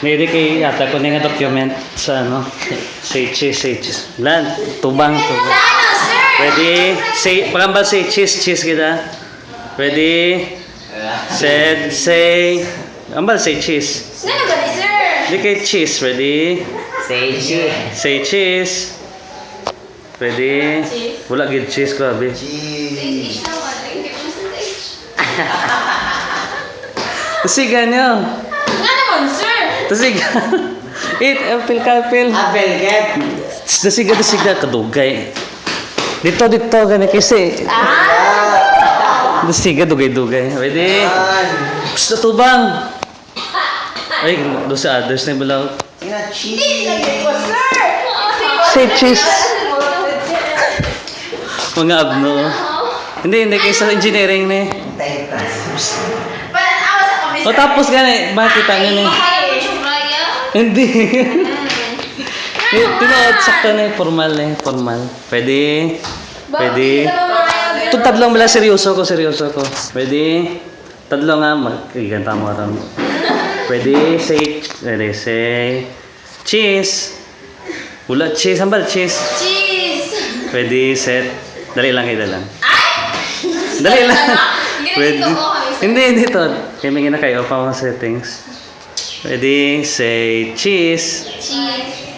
Niri kay yata ko nga document sa ano. Say cheese. Lan, tubang. Ready? Say, pagambal say cheese kita. Ready? Set, say. Ambal say cheese. Sino ba ni sir? Di kay cheese. Ready? Say cheese. Say cheese. Ready? Cheese. Wala gid cheese ko abi. Cheese. Tusigan nyo. Nga naman sir. Tusigan. Apil ka, apil. Apple cat. Tusiga, kadugay. Dito, gani kasi. Tusiga, dugay. Ready? Gusto tubang. Ay, doon sa others na balaw. Cheese. Say cheese. Mga abno. Hindi, kaysa sa engineering na eh. O tapos gani, makita nyo na eh. Hindi. Tinood, sakto na eh, formal. Pwede. Ito tatlong bala, seryoso ko. Pwede. Tatlo nga, magiganta mo rin. Pwede, say, cheese. Wala, cheese, hambal, cheese. Cheese. Pwede, set. Dali lang. Dali lang. Pwede. Hindi to. Kaya may ginakayo pa mga settings. Pwede, say, cheese. Cheese.